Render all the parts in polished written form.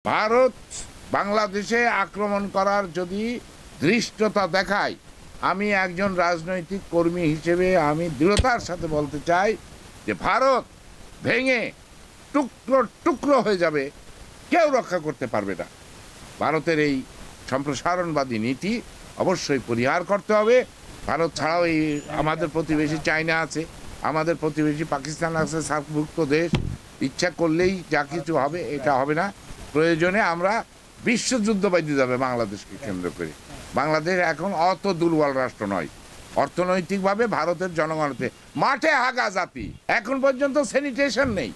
ভারত বাংলাদেশে আক্রমণ করার যদি ধৃষ্টতা দেখায়, আমি একজন রাজনৈতিক কর্মী হিসেবে আমি দৃঢ়তার সাথে বলতে চাই যে ভারত ভেঙে টুকরো টুকরো হয়ে যাবে, কেউ রক্ষা করতে পারবে না। ভারতের এই সম্প্রসারণবাদী নীতি অবশ্যই পরিহার করতে হবে। ভারত ছাড়াও এই আমাদের প্রতিবেশী চায়না আছে, আমাদের প্রতিবেশী পাকিস্তান আছে, সার্কভুক্ত দেশ। ইচ্ছা করলেই যা কিছু হবে এটা হবে না। প্রয়োজনে আমরা বিশ্বযুদ্ধ বাঁধতে যাবে বাংলাদেশকে কেন্দ্র করে। বাংলাদেশ এখন অত দুর্বল রাষ্ট্র নয়। অর্থনৈতিকভাবে ভারতের জনগণতে মাঠে হাগা জাতি, এখন পর্যন্ত স্যানিটেশন নেই।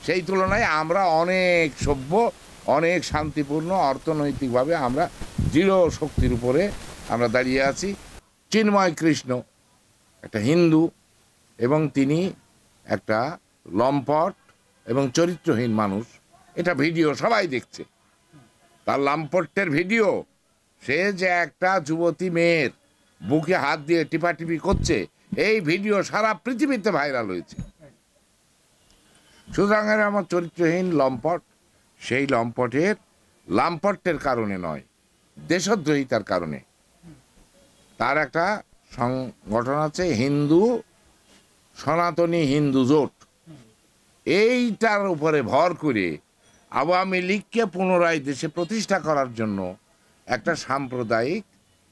সেই তুলনায় আমরা অনেক সভ্য, অনেক শান্তিপূর্ণ, অর্থনৈতিকভাবে আমরা দৃঢ় শক্তির উপরে আমরা দাঁড়িয়ে আছি। চিন্ময় কৃষ্ণ একটা হিন্দু এবং তিনি একটা লম্পট এবং চরিত্রহীন মানুষ। এটা ভিডিও সবাই দেখছে, তার লম্পটের ভিডিও। সে যে একটা যুবতী মেয়ের বুকে হাত দিয়ে টিপাটিপি করছে, এই ভিডিও সারা পৃথিবীতে ভাইরাল হয়েছে। সুতরাং আমার চরিত্রহীন লম্পট, সেই লম্পটের কারণে নয়, দেশদ্রোহিতার কারণে। তার একটা সংগঠন আছে হিন্দু সনাতনী হিন্দু জোট, এইটার উপরে ভর করে আওয়ামী লীগকে পুনরায় দেশে প্রতিষ্ঠা করার জন্য একটা সাম্প্রদায়িক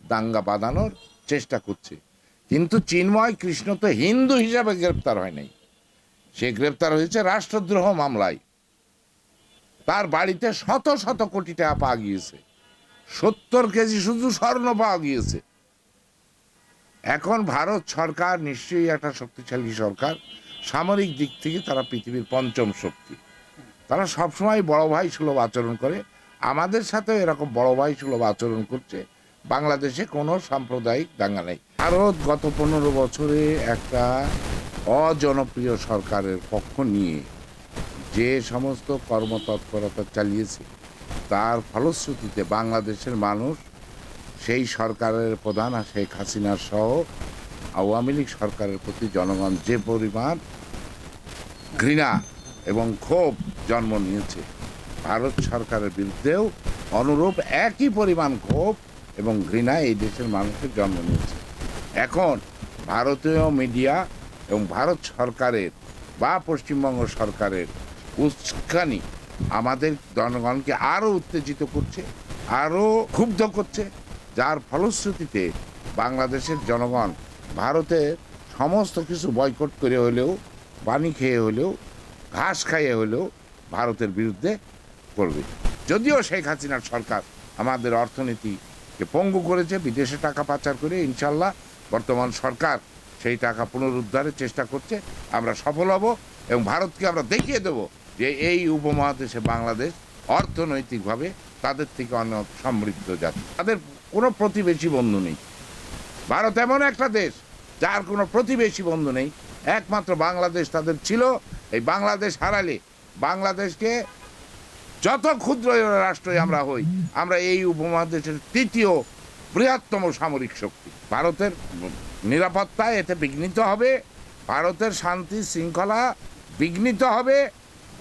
দাঙ্গা বাঁধানোর চেষ্টা করছে। কিন্তু চিন্ময় কৃষ্ণ তো হিন্দু হিসাবে গ্রেপ্তার হয় নাই, সে গ্রেপ্তার হয়েছে রাষ্ট্রদ্রোহ মামলায়। তার বাড়িতে শত শত কোটি টাকা পাওয়া গিয়েছে, 70 কেজি শুধু স্বর্ণ পাওয়া গিয়েছে। এখন ভারত সরকার নিশ্চয়ই একটা শক্তিশালী সরকার, সামরিক দিক থেকে তারা পৃথিবীর পঞ্চম শক্তি। তারা সবসময় বড় ভাই সুলভ আচরণ করে, আমাদের সাথেও এরকম বড় ভাই সুলভ আচরণ করছে। বাংলাদেশে কোনো সাম্প্রদায়িক দাঙ্গা নেই। ভারত গত 15 বছরে একটা অজনপ্রিয় সরকারের পক্ষ নিয়ে যে সমস্ত কর্মতৎপরতা চালিয়েছে, তার ফলশ্রুতিতে বাংলাদেশের মানুষ সেই সরকারের প্রধান শেখ হাসিনার সহ আওয়ামী লীগ সরকারের প্রতি জনগণ যে পরিমাণ ঘৃণা এবং ক্ষোভ জন্ম নিয়েছে, ভারত সরকারের বিরুদ্ধেও অনুরূপ একই পরিমাণ ক্ষোভ এবং ঘৃণা এই দেশের মানুষের জন্ম নিয়েছে। এখন ভারতীয় মিডিয়া এবং ভারত সরকারের বা পশ্চিমবঙ্গ সরকারের উস্কানি আমাদের জনগণকে আরও উত্তেজিত করছে, আরও ক্ষুব্ধ করছে, যার ফলশ্রুতিতে বাংলাদেশের জনগণ ভারতের সমস্ত কিছু বয়কট করে হলেও, পানি খেয়ে হলেও, ঘাস খাইয়ে হলেও ভারতের বিরুদ্ধে করবে। যদিও শেখ হাসিনার সরকার আমাদের অর্থনীতিকে পঙ্গু করেছে বিদেশে টাকা পাচার করে, ইনশাল্লাহ বর্তমান সরকার সেই টাকা পুনরুদ্ধারের চেষ্টা করছে। আমরা সফল হব এবং ভারতকে আমরা দেখিয়ে দেব যে এই উপমহাদেশে বাংলাদেশ অর্থনৈতিকভাবে তাদের থেকে অনেক সমৃদ্ধ জাতি। তাদের কোনো প্রতিবেশী বন্ধু নেই। ভারত এমন একটা দেশ যার কোনো প্রতিবেশী বন্ধু নেই, একমাত্র বাংলাদেশ তাদের ছিল। এই বাংলাদেশ হারালে বাংলাদেশকে, যত ক্ষুদ্র রাষ্ট্রই আমরা হই, আমরা এই উপমহাদেশের তৃতীয় বৃহত্তম সামরিক শক্তি। ভারতের নিরাপত্তায় এতে বিঘ্নিত হবে, ভারতের শান্তি শৃঙ্খলা বিঘ্নিত হবে।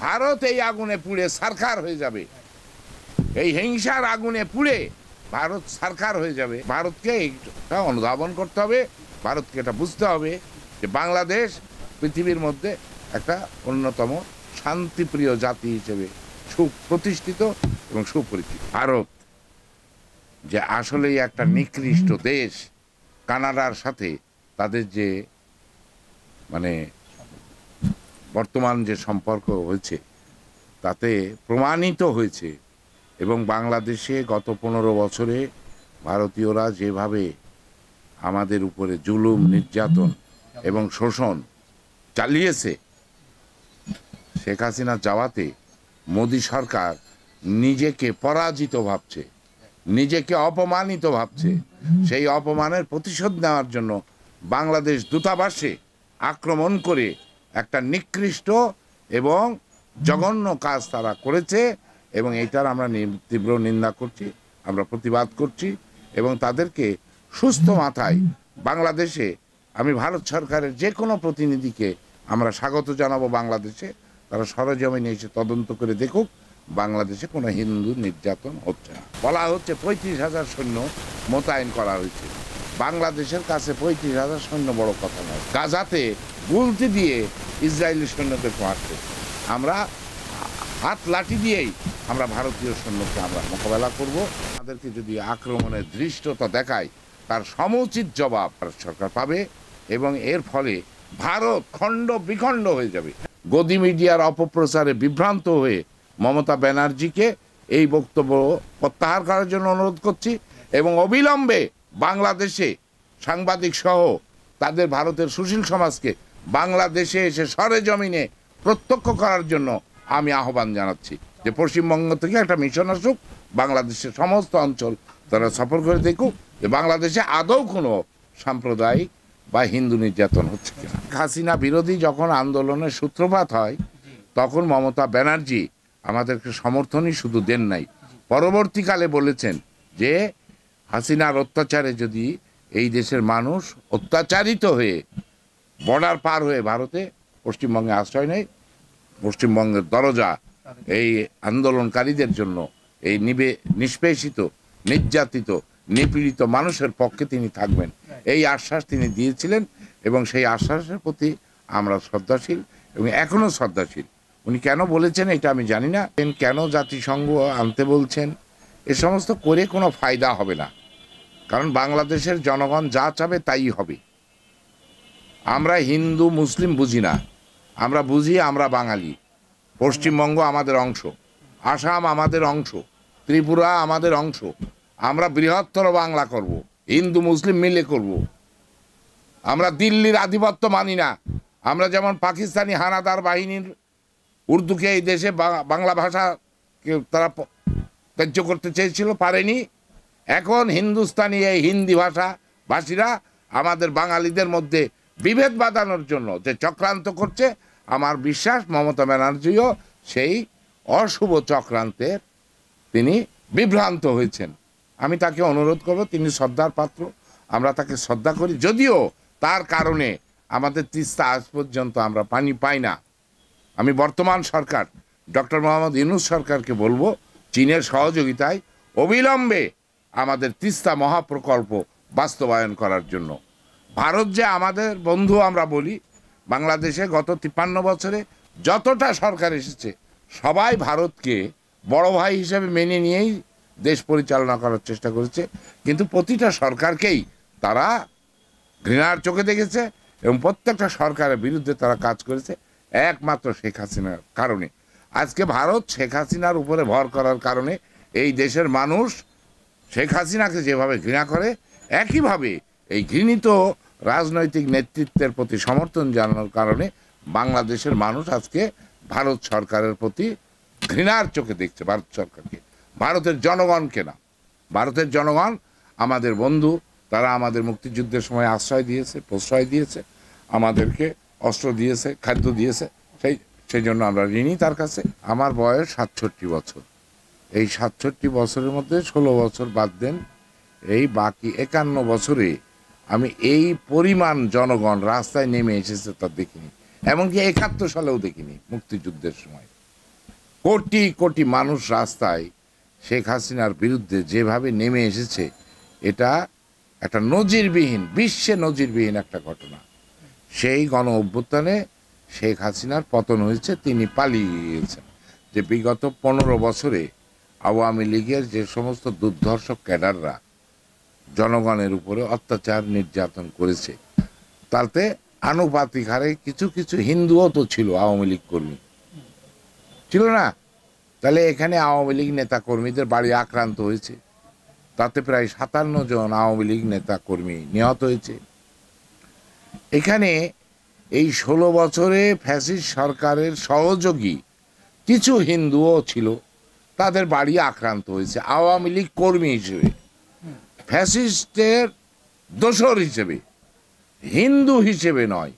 ভারত এই আগুনে পুড়ে ছারখার হয়ে যাবে, এই হিংসার আগুনে পুড়ে ভারত ছারখার হয়ে যাবে। ভারতকে এটা অনুধাবন করতে হবে, ভারতকে এটা বুঝতে হবে যে বাংলাদেশ পৃথিবীর মধ্যে একটা অন্যতম শান্তিপ্রিয় জাতি হিসেবে সুপ্রতিষ্ঠিত এবং সুপরিচিত। ভারত যে আসলেই একটা নিকৃষ্ট দেশ, কানাডার সাথে তাদের যে মানে বর্তমান যে সম্পর্ক হয়েছে তাতে প্রমাণিত হয়েছে। এবং বাংলাদেশে গত 15 বছরে ভারতীয়রা যেভাবে আমাদের উপরে জুলুম, নির্যাতন এবং শোষণ চালিয়েছে, শেখ হাসিনা যাওয়াতে মোদি সরকার নিজেকে পরাজিত ভাবছে, নিজেকে অপমানিত ভাবছে। সেই অপমানের প্রতিশোধ নেওয়ার জন্য বাংলাদেশ দূতাবাসে আক্রমণ করে একটা নিকৃষ্ট এবং জঘন্য কাজ তারা করেছে এবং এইটার আমরা তীব্র নিন্দা করছি, আমরা প্রতিবাদ করছি এবং তাদেরকে সুস্থ মাথায় বাংলাদেশে, আমি ভারত সরকারের যে কোনো প্রতিনিধিকে আমরা স্বাগত জানাবো বাংলাদেশে। তারা সরজমিনে এসে তদন্ত করে দেখুক বাংলাদেশে কোনো হিন্দু নির্যাতন হচ্ছে না। বলা হচ্ছে 35,000 সৈন্য মোতায়েন করা হয়েছে। বাংলাদেশের কাছে 35,000 সৈন্য বড় কথা নয়। গাজাতে গুলতি দিয়ে ইসরায়েলি সৈন্যদের মারছে। আমরা হাত লাঠি দিয়েই আমরা ভারতীয় সৈন্যকে আমরা মোকাবেলা করব। আমাদেরকে যদি আক্রমণের ধৃষ্টতা দেখায় তার সমুচিত জবাব ভারত সরকার পাবে এবং এর ফলে ভারত খণ্ড বিখণ্ড হয়ে যাবে। গদি মিডিয়ার অপপ্রচারে বিভ্রান্ত হয়ে মমতা ব্যানার্জিকে এই বক্তব্য প্রত্যাহার করার জন্য অনুরোধ করছি এবং অবিলম্বে বাংলাদেশে সাংবাদিক সহ তাদের ভারতের সুশীল সমাজকে বাংলাদেশে এসে সরেজমিনে প্রত্যক্ষ করার জন্য আমি আহ্বান জানাচ্ছি যে পশ্চিমবঙ্গ থেকে একটা মিশন আসুক, বাংলাদেশের সমস্ত অঞ্চল তারা সফর করে দেখুক যে বাংলাদেশে আদৌ কোনো সাম্প্রদায়িক বা হিন্দু নির্যাতন হচ্ছে কিনা। হাসিনা বিরোধী যখন আন্দোলনের সূত্রপাত হয় তখন মমতা ব্যানার্জি আমাদেরকে সমর্থনই শুধু দেন নাই, পরবর্তীকালে বলেছেন যে হাসিনার অত্যাচারে যদি এই দেশের মানুষ অত্যাচারিত হয়ে বর্ডার পার হয়ে ভারতে পশ্চিমবঙ্গে আশ্রয় নেয়, পশ্চিমবঙ্গের দরজা এই আন্দোলনকারীদের জন্য, এই নিষ্পেষিত, নির্যাতিত, নিপীড়িত মানুষের পক্ষে তিনি থাকবেন, এই আশ্বাস তিনি দিয়েছিলেন এবং সেই আশ্বাসের প্রতি আমরা শ্রদ্ধাশীল এবং এখনও শ্রদ্ধাশীল। উনি কেন বলেছেন এটা আমি জানি না, কেন জাতিসংঘ আনতে বলছেন এ সমস্ত করে কোনো ফায়দা হবে না, কারণ বাংলাদেশের জনগণ যা চাবে তাই হবে। আমরা হিন্দু মুসলিম বুঝি না, আমরা বুঝি আমরা বাঙালি। পশ্চিমবঙ্গ আমাদের অংশ, আসাম আমাদের অংশ, ত্রিপুরা আমাদের অংশ। আমরা বৃহত্তর বাংলা করব, হিন্দু মুসলিম মিলে করব। আমরা দিল্লির আধিপত্য মানি না। আমরা যেমন পাকিস্তানি হানাদার বাহিনীর উর্দুকে এই দেশে বাংলা ভাষাকে তারা ত্যায্য করতে চেয়েছিল, পারেনি। এখন হিন্দুস্তানি এই হিন্দি ভাষীরা আমাদের বাঙালিদের মধ্যে বিভেদ বাঁধানোর জন্য যে চক্রান্ত করছে, আমার বিশ্বাস মমতা ব্যানার্জিও সেই অশুভ চক্রান্তের তিনি বিভ্রান্ত হয়েছেন। আমি তাকে অনুরোধ করব, তিনি শ্রদ্ধার পাত্র, আমরা তাকে শ্রদ্ধা করি, যদিও তার কারণে আমাদের তিস্তা আজ পর্যন্ত আমরা পানি পাই না। আমি বর্তমান সরকার ডক্টর মোহাম্মদ ইউনূস সরকারকে বলবো চীনের সহযোগিতায় অবিলম্বে আমাদের তিস্তা মহাপ্রকল্প বাস্তবায়ন করার জন্য। ভারত যে আমাদের বন্ধু আমরা বলি, বাংলাদেশে গত 53 বছরে যতটা সরকার এসেছে সবাই ভারতকে বড় ভাই হিসেবে মেনে নিয়েই দেশ পরিচালনা করার চেষ্টা করেছে, কিন্তু প্রতিটা সরকারকেই তারা ঘৃণার চোখে দেখেছে এবং প্রত্যেকটা সরকারের বিরুদ্ধে তারা কাজ করেছে একমাত্র শেখ হাসিনার কারণে। আজকে ভারত শেখ হাসিনার উপরে ভর করার কারণে এই দেশের মানুষ শেখ হাসিনাকে যেভাবে ঘৃণা করে, একইভাবে এই ঘৃণিত রাজনৈতিক নেতৃত্বের প্রতি সমর্থন জানানোর কারণে বাংলাদেশের মানুষ আজকে ভারত সরকারের প্রতি ঘৃণার চোখে দেখছে ভারত সরকারকে, ভারতের জনগণকে না। ভারতের জনগণ আমাদের বন্ধু, তারা আমাদের মুক্তিযুদ্ধের সময় আশ্রয় দিয়েছে, প্রশ্রয় দিয়েছে, আমাদেরকে অস্ত্র দিয়েছে, খাদ্য দিয়েছে, সেই জন্য আমরা ঋণী তার কাছে। আমার বয়স 67 বছর। এই 67 বছরের মধ্যে 16 বছর বাদ দেন, এই বাকি 51 বছরে আমি এই পরিমাণ জনগণ রাস্তায় নেমে এসেছে তা দেখিনি, এমনকি 71 সালেও দেখিনি। মুক্তিযুদ্ধের সময় কোটি কোটি মানুষ রাস্তায় শেখ হাসিনার বিরুদ্ধে যেভাবে নেমে এসেছে, এটা একটা নজিরবিহীন, বিশ্বে নজিরবিহীন একটা ঘটনা। সেই গণ অভ্যুত্থানে শেখ হাসিনার পতন হয়েছে, তিনি পালিয়ে গিয়েছেন। যে বিগত 15 বছরে আওয়ামী লীগের যে সমস্ত দুর্ধর্ষ ক্যাডাররা জনগণের উপরে অত্যাচার নির্যাতন করেছে, তাতে আনুপাতিক হারে কিছু কিছু হিন্দুও তো ছিল, আওয়ামী লীগ কর্মী ছিল না? তাহলে এখানে আওয়ামী লীগ নেতা কর্মীদের বাড়ি আক্রান্ত হয়েছে, তাতে প্রায় 57 জন আওয়ামী লীগ নেতা কর্মী নিহত হয়েছে। এখানে এই 16 বছরে ফ্যাসিস্ট সরকারের সহযোগী কিছু হিন্দুও ছিল, তাদের বাড়ি আক্রান্ত হয়েছে আওয়ামী লীগ কর্মী হিসেবে, ফ্যাসিস্টের দোসর হিসেবে, হিন্দু হিসেবে নয়।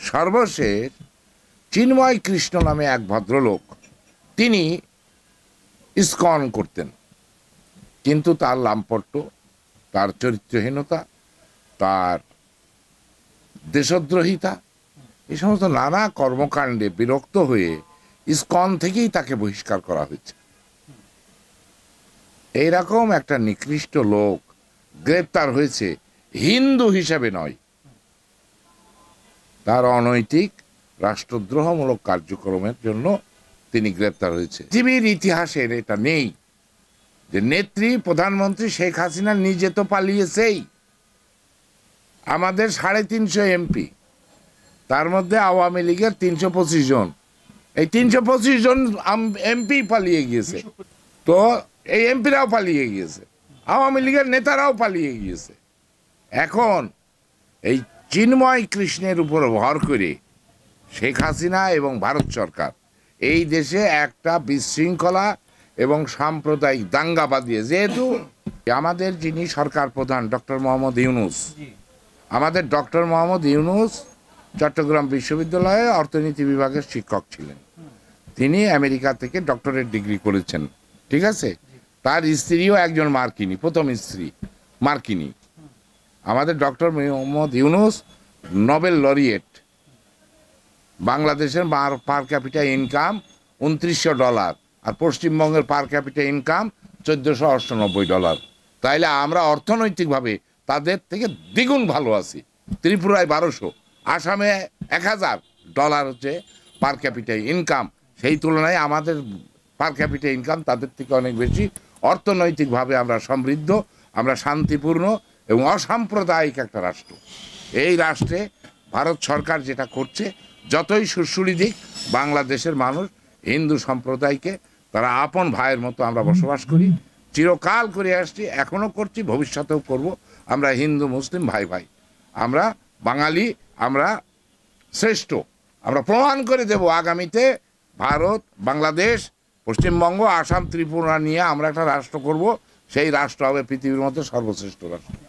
সর্বশেষ চিন্ময় কৃষ্ণ নামে এক ভদ্রলোক, তিনি ইসকন করতেন, কিন্তু তার লাম্পট্য, তার চরিত্রহীনতা, তার দেশদ্রোহিতা, এই সমস্ত নানা কর্মকাণ্ডে বিরক্ত হয়ে ইসকন থেকেই তাকে বহিষ্কার করা হয়েছে। এইরকম একটা নিকৃষ্ট লোক গ্রেপ্তার হয়েছে হিন্দু হিসেবে নয়, তার অনৈতিক রাষ্ট্রদ্রোহমূলক কার্যক্রমের জন্য তিনি গ্রেপ্তার হয়েছে। পৃথিবীর ইতিহাসের এটা নেই যে নেত্রী প্রধানমন্ত্রী শেখ হাসিনা নিজে তো পালিয়েছেই, আমাদের 350 এমপি, তার মধ্যে আওয়ামী লীগের 325 জন, এই 325 জন এমপি পালিয়ে গিয়েছে। তো এই এমপিরাও পালিয়ে গিয়েছে, আওয়ামী লীগের নেতারাও পালিয়ে গিয়েছে। এখন এই চিন্ময় কৃষ্ণের উপর ভর করে শেখ হাসিনা এবং ভারত সরকার এই দেশে একটা বিশৃঙ্খলা এবং সাম্প্রদায়িক দাঙ্গা বাঁধিয়ে, যেহেতু আমাদের যিনি সরকার প্রধান ডক্টর মোহাম্মদ ইউনূস, আমাদের ডক্টর মোহাম্মদ ইউনূস চট্টগ্রাম বিশ্ববিদ্যালয়ে অর্থনীতি বিভাগের শিক্ষক ছিলেন। তিনি আমেরিকা থেকে ডক্টরেট ডিগ্রি করেছেন, ঠিক আছে। তার স্ত্রীও একজন মার্কিনী, প্রথম স্ত্রী মার্কিনী। আমাদের doctor Mohammad Yunus Nobel laureate. বাংলাদেশের পার ক্যাপিটা ইনকাম $2900 আর পশ্চিমবঙ্গের পার ক্যাপিটা ইনকাম $1498। তাইলে আমরা অর্থনৈতিকভাবে তাদের থেকে দ্বিগুণ ভালো আছি। ত্রিপুরায় 1200, আসামে $1000 হচ্ছে পার ক্যাপিটা ইনকাম। সেই তুলনায় আমাদের পার ক্যাপিটা ইনকাম তাদের থেকে অনেক বেশি। অর্থনৈতিকভাবে আমরা সমৃদ্ধ, আমরা শান্তিপূর্ণ এবং অসাম্প্রদায়িক একটা রাষ্ট্র। এই রাষ্ট্রে ভারত সরকার যেটা করছে, যতই সুরসুরি দিক, বাংলাদেশের মানুষ হিন্দু সম্প্রদায়কে তারা আপন ভাইয়ের মতো আমরা বসবাস করি, চিরকাল করে আসছি, এখনও করছি, ভবিষ্যতেও করব। আমরা হিন্দু মুসলিম ভাই ভাই, আমরা বাঙালি, আমরা শ্রেষ্ঠ। আমরা প্রমাণ করে দেব আগামীতে ভারত, বাংলাদেশ, পশ্চিমবঙ্গ, আসাম, ত্রিপুরা নিয়ে আমরা একটা রাষ্ট্র করব। সেই রাষ্ট্র হবে পৃথিবীর মধ্যে সর্বশ্রেষ্ঠ রাষ্ট্র।